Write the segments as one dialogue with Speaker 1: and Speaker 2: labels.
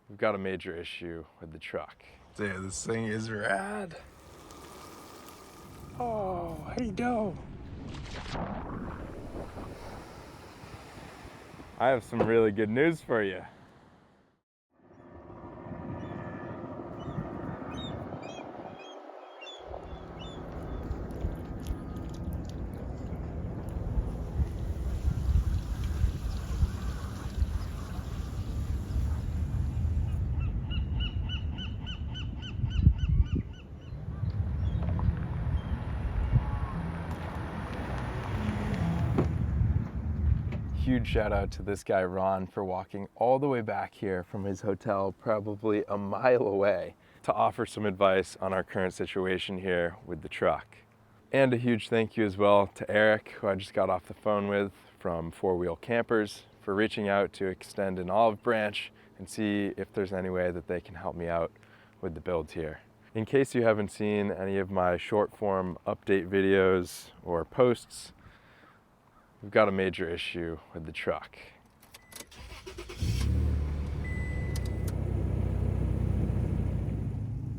Speaker 1: We've got a major issue with the truck. Dude, this thing is rad. Oh, how you go? I have some really good news for you. Huge shout out to this guy Ron for walking all the way back here from his hotel, probably a mile away, to offer some advice on our current situation here with the truck. And a huge thank you as well to Eric, who I just got off the phone with from 4-Wheel Campers, for reaching out to extend an olive branch and see if there's any way that they can help me out with the build here. In case you haven't seen any of my short form update videos or posts, we've got a major issue with the truck.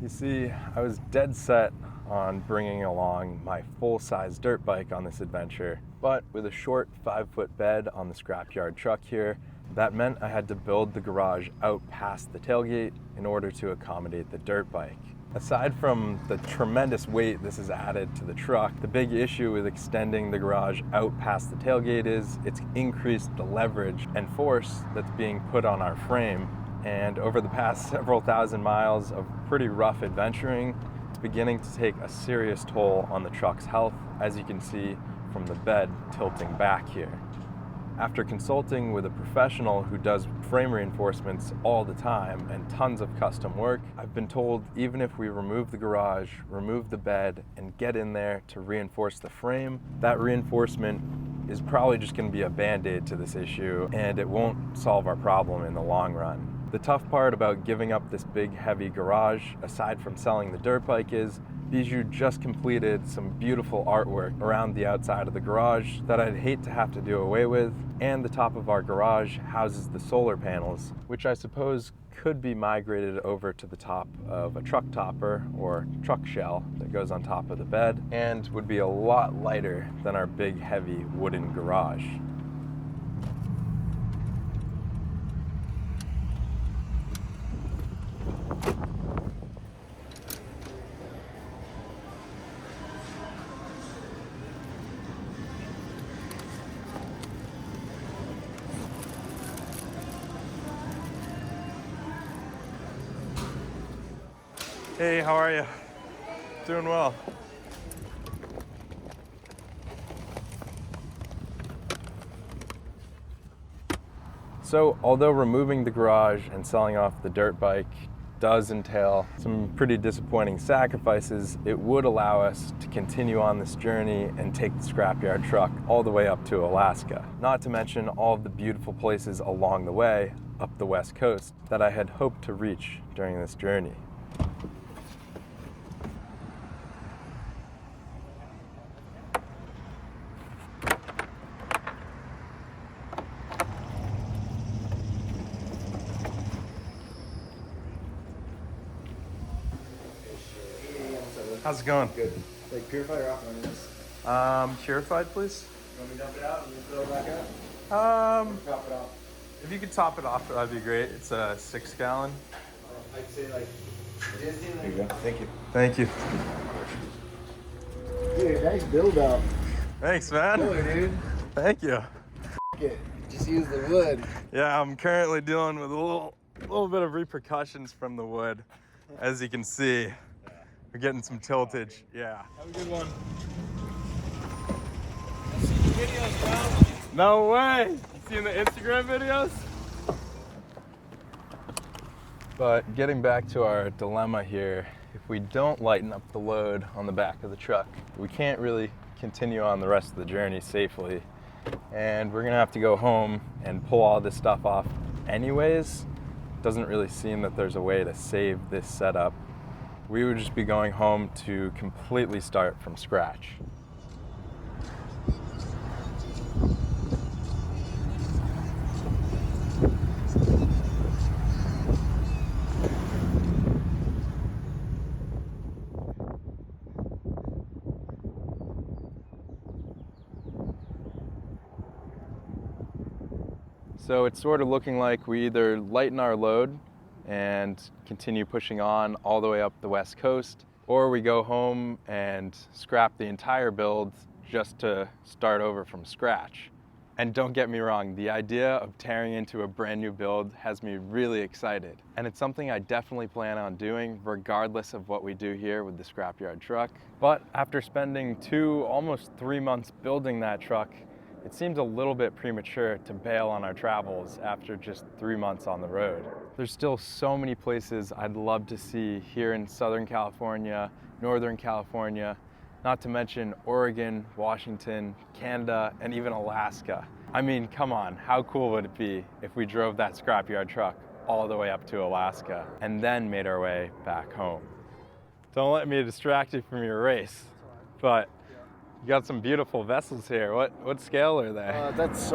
Speaker 1: You see, I was dead set on bringing along my full-size dirt bike on this adventure, but with a short 5-foot bed on the scrapyard truck here, that meant I had to build the garage out past the tailgate in order to accommodate the dirt bike. Aside from the tremendous weight this has added to the truck, the big issue with extending the garage out past the tailgate is it's increased the leverage and force that's being put on our frame. And over the past several thousand miles of pretty rough adventuring, it's beginning to take a serious toll on the truck's health, as you can see from the bed tilting back here. After consulting with a professional who does frame reinforcements all the time and tons of custom work, I've been told even if we remove the garage, remove the bed, and get in there to reinforce the frame, that reinforcement is probably just going to be a band-aid to this issue, and it won't solve our problem in the long run. The tough part about giving up this big heavy garage, aside from selling the dirt bike, is Bijou just completed some beautiful artwork around the outside of the garage that I'd hate to have to do away with, and the top of our garage houses the solar panels, which I suppose could be migrated over to the top of a truck topper or truck shell that goes on top of the bed, and would be a lot lighter than our big heavy wooden garage. Hey, how are you? Doing well. So, although removing the garage and selling off the dirt bike does entail some pretty disappointing sacrifices, it would allow us to continue on this journey and take the scrapyard truck all the way up to Alaska. Not to mention all of the beautiful places along the way up the West Coast that I had hoped to reach during this journey. How's it going?
Speaker 2: Good. Like purified or offline this?
Speaker 1: Purified, please.
Speaker 2: You want me to dump it out and you fill it back up? Top it off.
Speaker 1: If you could top it off, that'd be great. It's a 6-gallon.
Speaker 2: I'd say like, here you go. Thank you.
Speaker 1: Thank you.
Speaker 2: Dude, nice build out.
Speaker 1: Thanks, man.
Speaker 2: Boy, dude.
Speaker 1: Thank you.
Speaker 2: It. Just use the wood.
Speaker 1: Yeah, I'm currently dealing with a little bit of repercussions from the wood, as you can see. We're getting some tiltage. Yeah.
Speaker 2: Have a good one. I've seen the videos, bro.
Speaker 1: No way. You seen the Instagram videos? But getting back to our dilemma here, if we don't lighten up the load on the back of the truck, we can't really continue on the rest of the journey safely. And we're gonna have to go home and pull all this stuff off anyways. Doesn't really seem that there's a way to save this setup. We would just be going home to completely start from scratch. So it's sort of looking like we either lighten our load and continue pushing on all the way up the West Coast, or we go home and scrap the entire build just to start over from scratch. And don't get me wrong, the idea of tearing into a brand new build has me really excited. And it's something I definitely plan on doing regardless of what we do here with the scrapyard truck. But after spending almost 3 months building that truck, it seems a little bit premature to bail on our travels after just 3 months on the road. There's still so many places I'd love to see here in Southern California, Northern California, not to mention Oregon, Washington, Canada, and even Alaska. I mean, come on, how cool would it be if we drove that scrapyard truck all the way up to Alaska and then made our way back home? Don't let me distract you from your race, but you got some beautiful vessels here. What scale are they?
Speaker 2: That's it's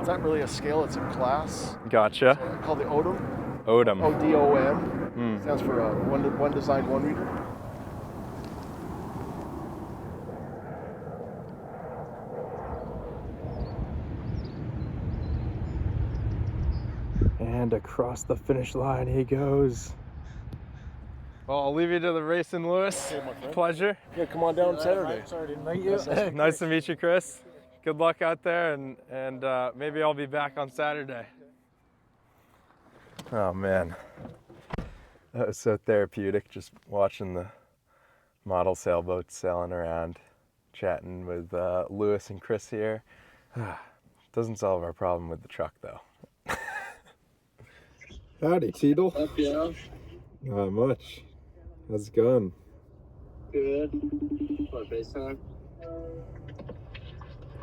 Speaker 2: not really a scale, it's a class.
Speaker 1: Gotcha.
Speaker 2: It's called the Odom.
Speaker 1: Odom.
Speaker 2: ODOM. Stands for one designed, one reader.
Speaker 1: And across the finish line he goes. Well, I'll leave you to the racing, Lewis.
Speaker 2: Okay, my friend.
Speaker 1: Pleasure.
Speaker 2: Yeah, come on down Saturday. Sorry to meet you.
Speaker 1: Nice to meet you, Chris. Good luck out there, and maybe I'll be back on Saturday. Oh man, that was so therapeutic, just watching the model sailboats sailing around, chatting with Lewis and Chris here. Doesn't solve our problem with the truck though. Howdy, Teedle.
Speaker 3: Up, yeah.
Speaker 1: Not much. How's it going?
Speaker 3: Good. What, FaceTime?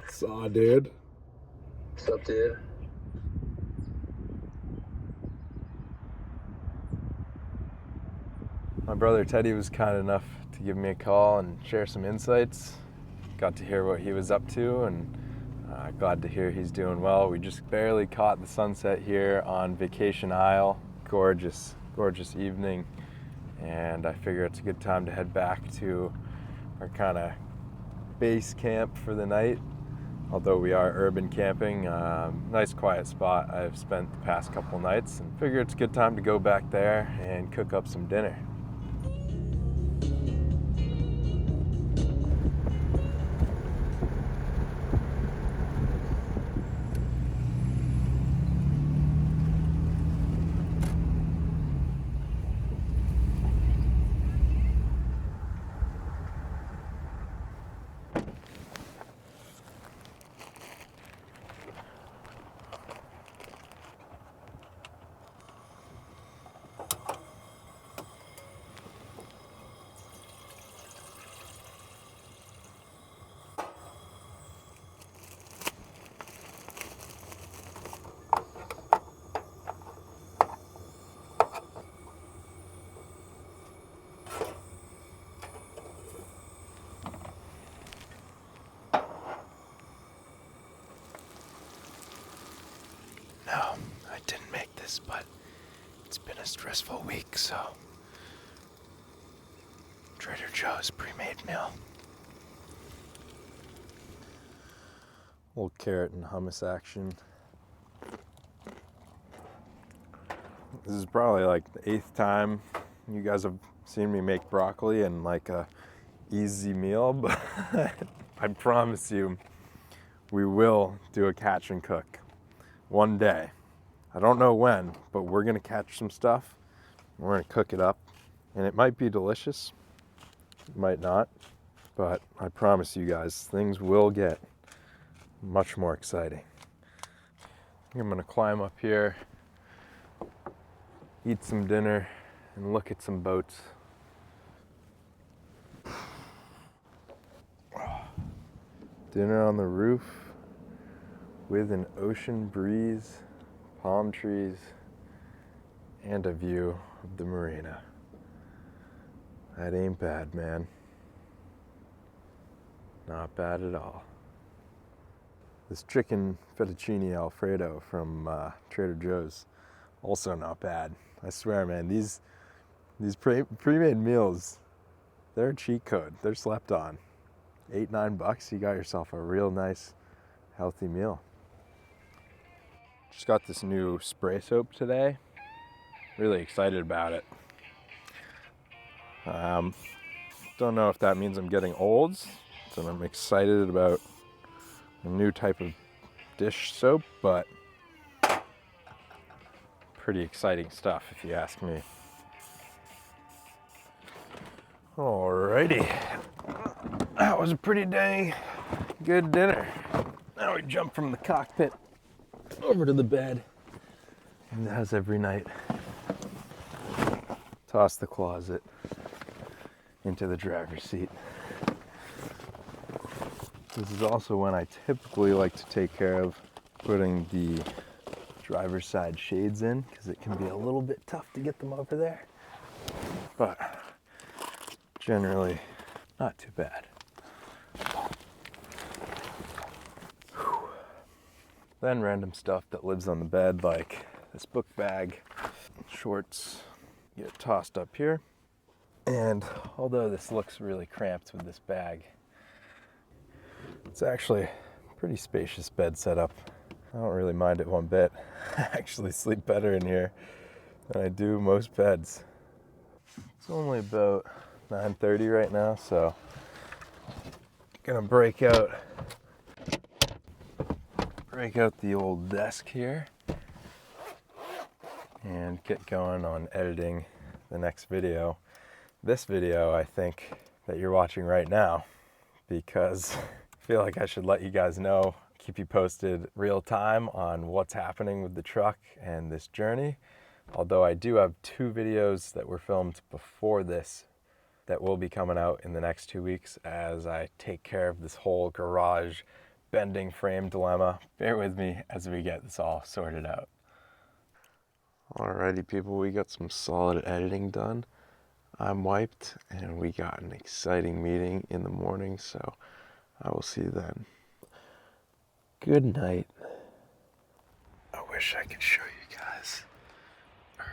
Speaker 1: Saw, dude.
Speaker 3: What's up, dude?
Speaker 1: My brother Teddy was kind enough to give me a call and share some insights. Got to hear what he was up to, and glad to hear he's doing well. We just barely caught the sunset here on Vacation Isle. Gorgeous, gorgeous evening. And I figure it's a good time to head back to our kind of base camp for the night. Although we are urban camping, nice quiet spot I've spent the past couple nights, and figure it's a good time to go back there and cook up some dinner. No, I didn't make this, but it's been a stressful week, so Trader Joe's pre-made meal. Little carrot and hummus action. This is probably like the 8th time you guys have seen me make broccoli and like a easy meal, but I promise you we will do a catch and cook. One day. I don't know when, but we're gonna catch some stuff. We're gonna cook it up, and it might be delicious, it might not, but I promise you guys, things will get much more exciting. I'm gonna climb up here, eat some dinner, and look at some boats. Dinner on the roof with an ocean breeze, palm trees, and a view of the marina. That ain't bad, man. Not bad at all. This chicken fettuccine Alfredo from Trader Joe's, also not bad. I swear, man, these pre-made meals, they're a cheat code. They're slept on. $8-9, you got yourself a real nice, healthy meal. Just got this new spray soap today. Really excited about it. Don't know if that means I'm getting old, so I'm excited about a new type of dish soap, but pretty exciting stuff if you ask me. Alrighty, that was a pretty dang good dinner. Now we jump from the cockpit over to the bed, and as every night, toss the closet into the driver's seat. This is also when I typically like to take care of putting the driver's side shades in, because it can be a little bit tough to get them over there, but generally not too bad. Whew. Then random stuff that lives on the bed, like this book bag, shorts, get tossed up here. And although this looks really cramped with this bag, it's actually a pretty spacious bed setup. I don't really mind it one bit. I actually sleep better in here than I do most beds. It's only about 9:30 right now, so I'm gonna break out the old desk here and get going on editing the next video. This video, I think, that you're watching right now, because I feel like I should let you guys know, keep you posted real time on what's happening with the truck and this journey. Although I do have 2 videos that were filmed before this that will be coming out in the next 2 weeks as I take care of this whole garage bending frame dilemma. Bear with me as we get this all sorted out. Alrighty people, we got some solid editing done. I'm wiped and we got an exciting meeting in the morning, so I will see you then. Good night. I wish I could show you guys, or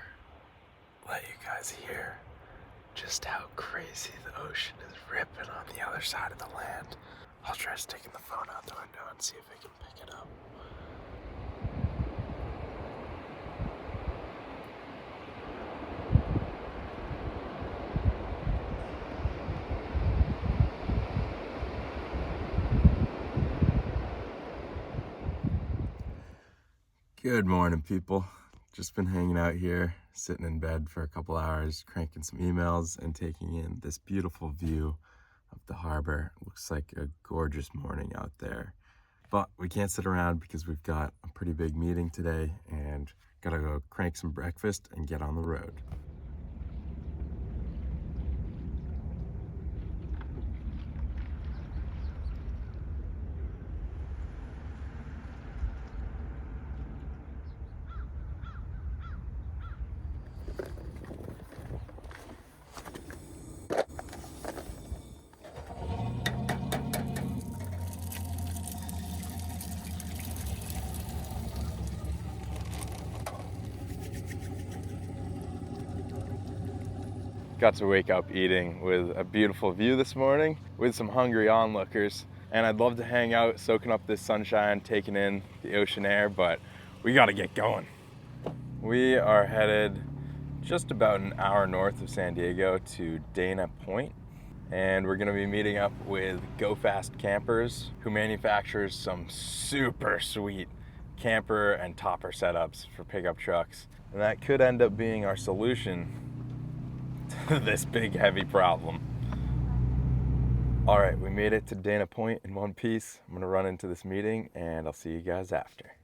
Speaker 1: let you guys hear just how crazy the ocean is ripping on the other side of the land. I'll try sticking the phone out the window and see if I can pick it up. Good morning, people. Just been hanging out here, sitting in bed for a couple hours, cranking some emails and taking in this beautiful view of the harbor. Looks like a gorgeous morning out there. But we can't sit around because we've got a pretty big meeting today and gotta go crank some breakfast and get on the road. Got to wake up eating with a beautiful view this morning with some hungry onlookers, and I'd love to hang out soaking up this sunshine, taking in the ocean air, but we gotta get going. We are headed just about an hour north of San Diego to Dana Point, and we're gonna be meeting up with Go Fast Campers, who manufactures some super sweet camper and topper setups for pickup trucks, and that could end up being our solution this big heavy problem. All right, we made it to Dana Point in one piece. I'm gonna run into this meeting and I'll see you guys after.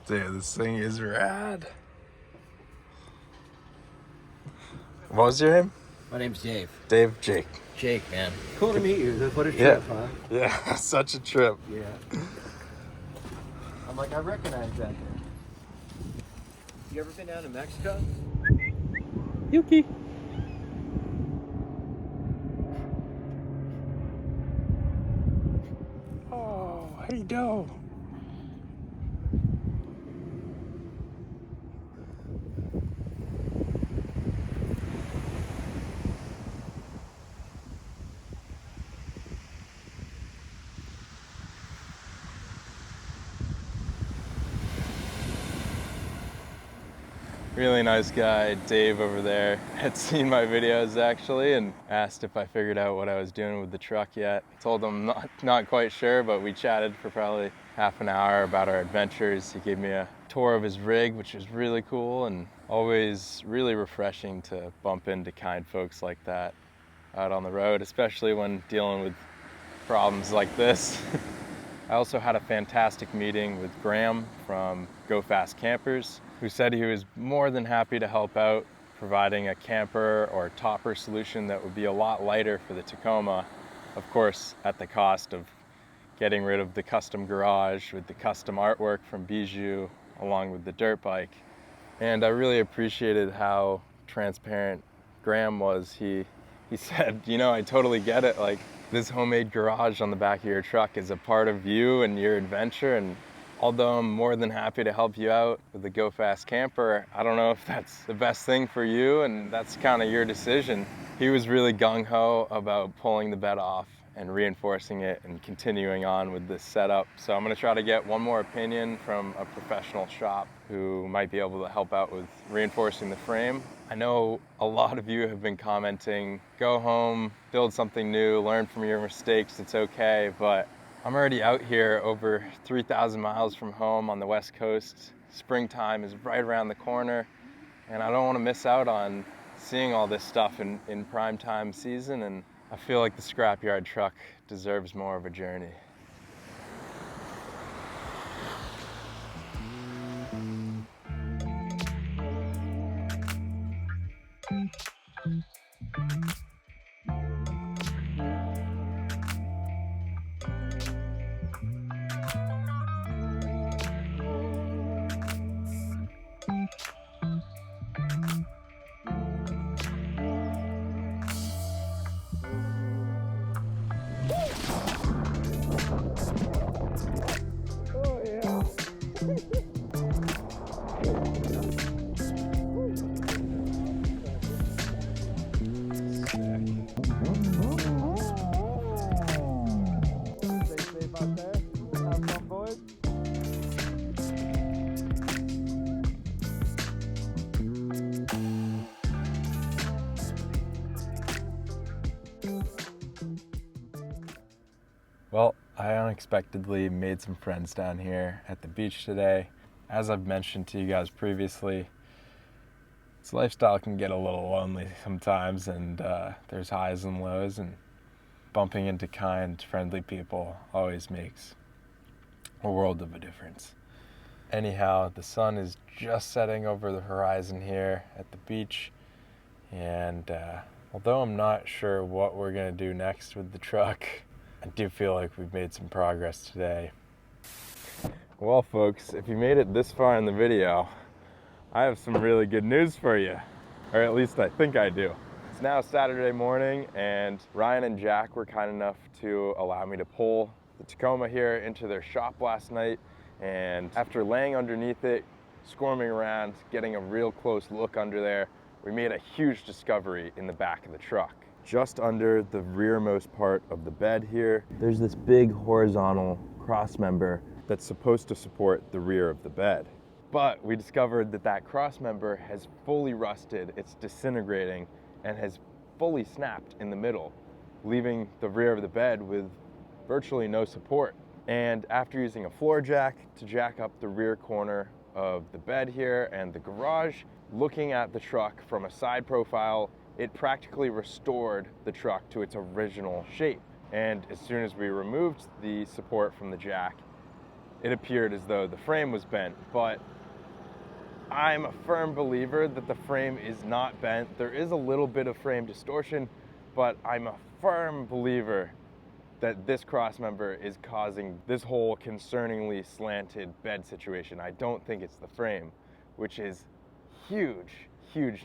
Speaker 1: Dude, this thing is rad. What was your name?
Speaker 4: My name's Dave.
Speaker 1: Dave, Jake.
Speaker 4: Jake, man. Cool to meet you. What a trip, huh?
Speaker 1: Yeah, such a trip.
Speaker 4: Yeah. I'm like, I recognize that. You ever been down to Mexico?
Speaker 1: Yuki. Oh, how you doing? Really nice guy, Dave over there, had seen my videos actually and asked if I figured out what I was doing with the truck yet. I told him not quite sure, but we chatted for probably half an hour about our adventures. He gave me a tour of his rig, which was really cool and always really refreshing to bump into kind folks like that out on the road, especially when dealing with problems like this. I also had a fantastic meeting with Graham from Go Fast Campers, who said he was more than happy to help out, providing a camper or topper solution that would be a lot lighter for the Tacoma, of course at the cost of getting rid of the custom garage with the custom artwork from Bijou along with the dirt bike. And I really appreciated how transparent Graham was. He said, you know, I totally get it. Like, this homemade garage on the back of your truck is a part of you and your adventure, and although I'm more than happy to help you out with the Go Fast camper, I don't know if that's the best thing for you, and that's kind of your decision. He was really gung-ho about pulling the bed off and reinforcing it and continuing on with this setup. So I'm gonna try to get one more opinion from a professional shop who might be able to help out with reinforcing the frame. I know a lot of you have been commenting, go home, build something new, learn from your mistakes, it's okay, but I'm already out here over 3,000 miles from home on the West Coast. Springtime is right around the corner, and I don't want to miss out on seeing all this stuff in prime time season, and I feel like the scrapyard truck deserves more of a journey. Well, I unexpectedly made some friends down here at the beach today. As I've mentioned to you guys previously, this lifestyle can get a little lonely sometimes, and there's highs and lows, and bumping into kind, friendly people always makes a world of a difference. Anyhow, the sun is just setting over the horizon here at the beach, and although I'm not sure what we're gonna do next with the truck, I do feel like we've made some progress today. Well, folks, if you made it this far in the video, I have some really good news for you, or at least I think I do. It's now Saturday morning, and Ryan and Jack were kind enough to allow me to pull the Tacoma here into their shop last night, and after laying underneath it, squirming around, getting a real close look under there, we made a huge discovery in the back of the truck. Just under the rearmost part of the bed here, there's this big horizontal crossmember that's supposed to support the rear of the bed. But we discovered that that crossmember has fully rusted, it's disintegrating, and has fully snapped in the middle, leaving the rear of the bed with virtually no support. And after using a floor jack to jack up the rear corner of the bed here and the garage, looking at the truck from a side profile, it practically restored the truck to its original shape. And as soon as we removed the support from the jack, it appeared as though the frame was bent. But I'm a firm believer that the frame is not bent. There is a little bit of frame distortion, but I'm a firm believer that this crossmember is causing this whole concerningly slanted bed situation. I don't think it's the frame, which is huge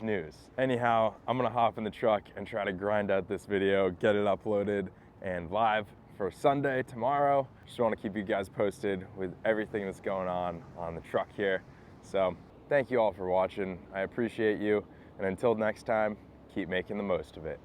Speaker 1: news. Anyhow, I'm gonna hop in the truck and try to grind out this video, get it uploaded and live for Sunday tomorrow. Just wanna keep you guys posted with everything that's going on the truck here. So thank you all for watching. I appreciate you. And until next time, keep making the most of it.